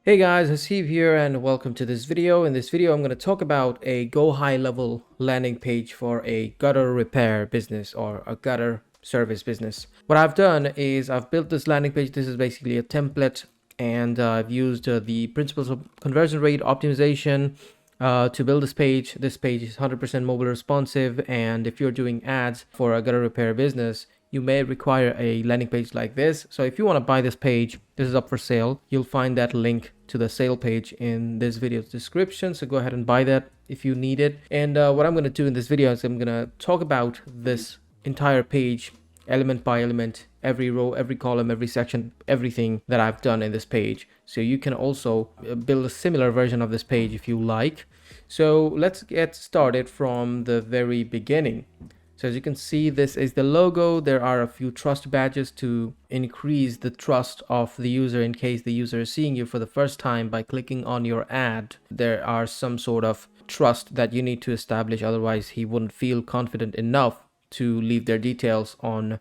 Hey guys, Hasib here and welcome to this video. In this video, I'm going to talk about a GoHighLevel landing page for a gutter repair business or a gutter service business. What I've done is I've built this landing page. This is basically a template and I've used the principles of conversion rate optimization to build this page. This page is 100% mobile responsive, and if you're doing ads for a gutter repair business, you may require a landing page like this. So if you want to buy this page, this is up for sale. You'll find that link to the sale page in this video's description. So go ahead and buy that if you need it. And what I'm going to do in this video is I'm going to talk about this entire page, element by element, every row, every column, every section, everything that I've done in this page. So you can also build a similar version of this page if you like. So let's get started from the very beginning. So as you can see, this is the logo. There are a few trust badges to increase the trust of the user in case the user is seeing you for the first time by clicking on your ad. There are some sort of trust that you need to establish, otherwise he wouldn't feel confident enough to leave their details on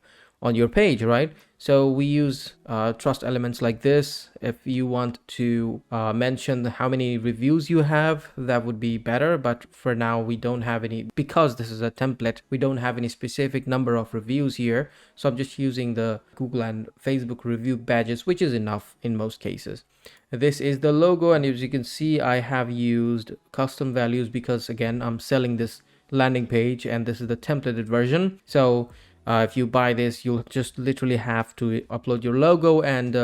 your page, right? So we use trust elements like this. If you want to mention how many reviews you have, that would be better, but for now we don't have any, because this is a template, we don't have any specific number of reviews here. So I'm just using the Google and Facebook review badges, which is enough in most cases. This is the logo, and as you can see, I have used custom values because again, I'm selling this landing page and this is the templated version. So if you buy this, you'll just literally have to upload your logo and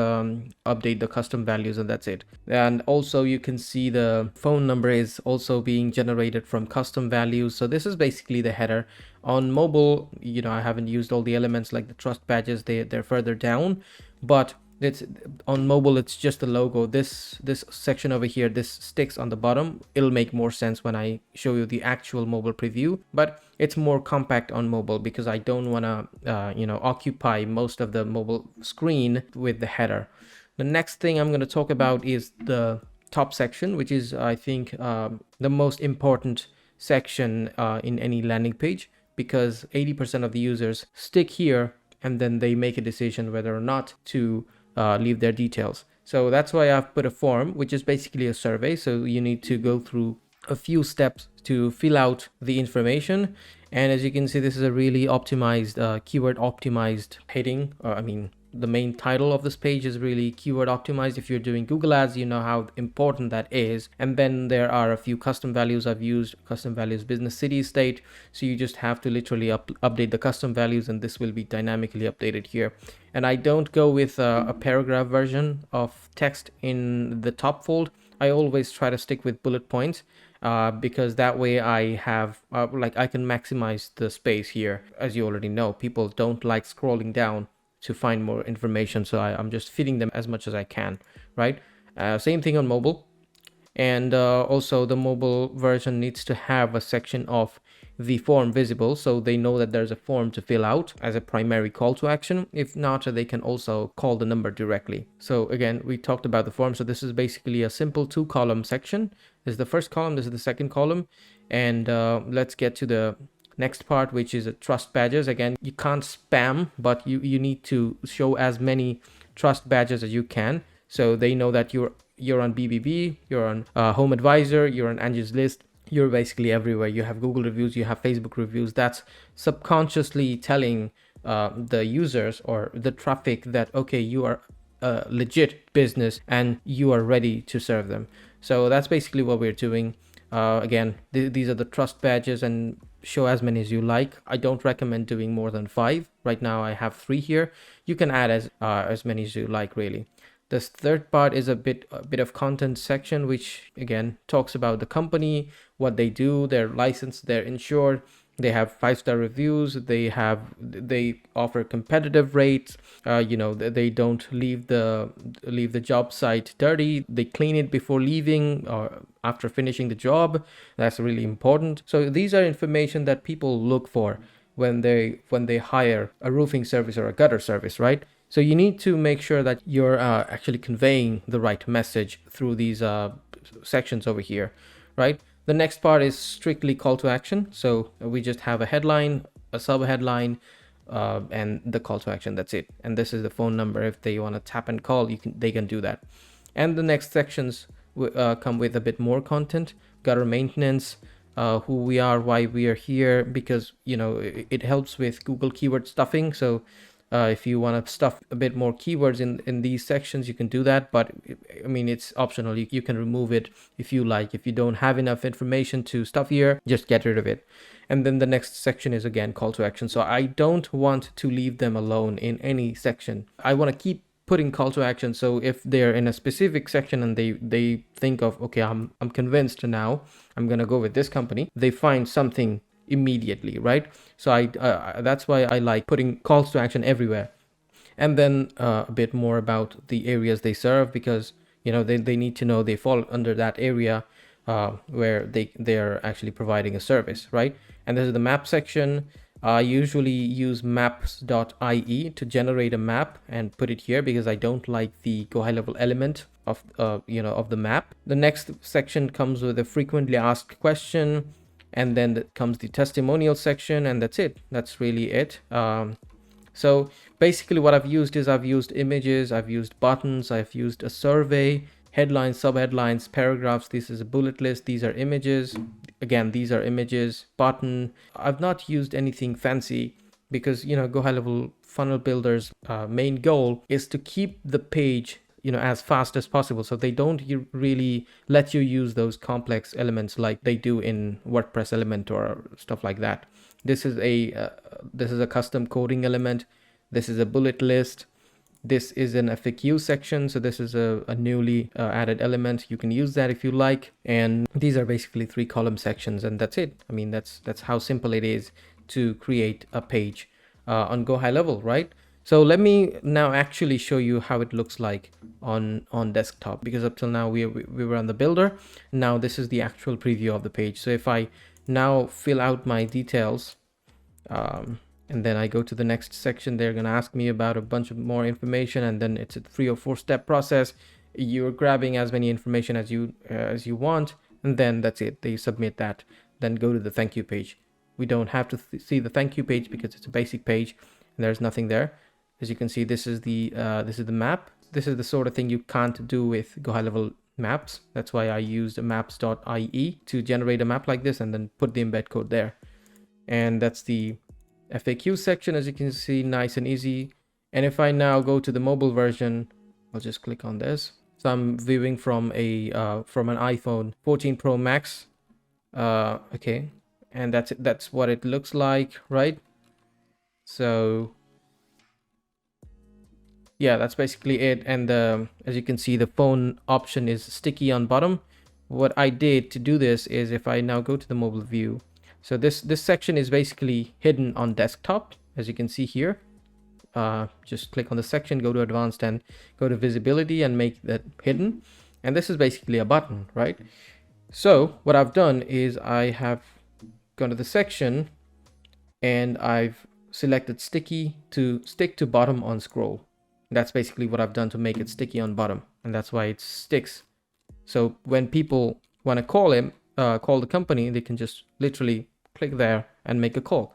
update the custom values, and that's it. And also you can see the phone number is also being generated from custom values. So this is basically the header. On mobile, I haven't used all the elements like the trust badges, they're further down, but it's on mobile, it's just the logo. This section over here, this sticks on the bottom. It'll make more sense when I show you the actual mobile preview, but it's more compact on mobile because I don't want to occupy most of the mobile screen with the header. The next thing I'm going to talk about is the top section, which is I think the most important section in any landing page, because 80% of the users stick here and then they make a decision whether or not to leave their details. So that's why I've put a form, which is basically a survey. So you need to go through a few steps to fill out the information. And as you can see, this is a really optimized, keyword optimized heading. The main title of this page is really keyword optimized. If you're doing Google ads, you know how important that is. And then there are a few custom values I've used, custom values, business, city, state. So you just have to literally update the custom values, and this will be dynamically updated here. And I don't go with a paragraph version of text in the top fold. I always try to stick with bullet points because that way I have I can maximize the space here. As you already know, people don't like scrolling down to find more information, so I'm just feeding them as much as I can, right? Same thing on mobile. And also the mobile version needs to have a section of the form visible, so they know that there's a form to fill out as a primary call to action. If not, they can also call the number directly. So again, we talked about the form. So this is basically a simple 2-column section. This is the first column, this is the second column. And let's get to the next part, which is trust badges. Again, you can't spam, but you need to show as many trust badges as you can, so they know that you're on BBB, you're on Home Advisor, you're on Angie's List, you're basically everywhere. You have Google reviews, you have Facebook reviews. That's subconsciously telling the users or the traffic that, okay, you are a legit business and you are ready to serve them. So that's basically what we're doing. Again, these are the trust badges, and show as many as you like. I don't recommend doing more than 5. Right now I have 3 here. You can add as many as you like, really. This third part is a bit of content section, which again talks about the company, what they do, their license, they're insured, they have 5-star reviews, they offer competitive rates, they don't leave the job site dirty, they clean it before leaving or after finishing the job. That's really important. So these are information that people look for when they hire a roofing service or a gutter service, right? So you need to make sure that you're actually conveying the right message through these sections over here, right? The next part is strictly call to action. So we just have a headline, a sub headline, and the call to action. That's it. And this is the phone number. If they want to tap and call, they can do that. And the next sections come with a bit more content: gutter maintenance, who we are, why we are here, because it helps with Google keyword stuffing. So if you want to stuff a bit more keywords in these sections, you can do that, but I mean, it's optional. You can remove it if you like. If you don't have enough information to stuff here, just get rid of it. And then the next section is again call to action. So I don't want to leave them alone in any section. I want to keep putting call to action. So if they're in a specific section and they think of, okay, I'm convinced now, I'm gonna go with this company, they find something immediately, right? So I that's why I like putting calls to action everywhere. And then a bit more about the areas they serve, because they need to know they fall under that area where they're actually providing a service, right? And this is the map section. I usually use maps.ie to generate a map and put it here, because I don't like the GoHighLevel element of of the map. The next section comes with a frequently asked question, and then comes the testimonial section, and that's it. That's really it. So basically what I've used is I've used images, I've used buttons, I've used a survey, headlines, subheadlines, paragraphs. This is a bullet list. These are images. Again, these are images, button. I've not used anything fancy, because GoHighLevel funnel builders main goal is to keep the page as fast as possible. So they don't really let you use those complex elements like they do in WordPress element or stuff like that. This is a custom coding element. This is a bullet list. This is an FAQ section. So this is a newly added element. You can use that if you like. And these are basically 3 column sections, and that's it. I mean, that's how simple it is to create a page on GoHighLevel, right? So let me now actually show you how it looks like on desktop, because up till now we were on the builder. Now this is the actual preview of the page. So if I now fill out my details, and then I go to the next section, they're going to ask me about a bunch of more information, and then it's a 3 or 4 step process. You're grabbing as many information as you want, and then that's it. They submit that, then go to the thank you page. We don't have to see the thank you page because it's a basic page and there's nothing there. As you can see, this is the map. This is the sort of thing you can't do with GoHighLevel maps. That's why I used maps.ie to generate a map like this and then put the embed code there. And that's the FAQ section, as you can see, nice and easy. And if I now go to the mobile version, I'll just click on this. So I'm viewing from an iPhone 14 Pro Max. Okay, and that's what it looks like, right? So yeah, that's basically it. And as you can see, the phone option is sticky on bottom. What I did to do this is, if I now go to the mobile view, so this section is basically hidden on desktop, as you can see here. Just click on the section, go to advanced and go to visibility and make that hidden. And this is basically a button, right? So what I've done is I have gone to the section and I've selected sticky to stick to bottom on scroll. That's basically what I've done to make it sticky on bottom, and that's why it sticks. So when people want to call the company, they can just literally click there and make a call.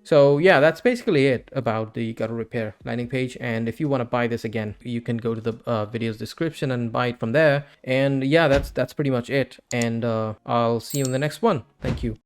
So yeah, that's basically it about the gutter repair landing page. And if you want to buy this, again, you can go to the video's description and buy it from there. And yeah, that's pretty much it. And I'll see you in the next one. Thank you.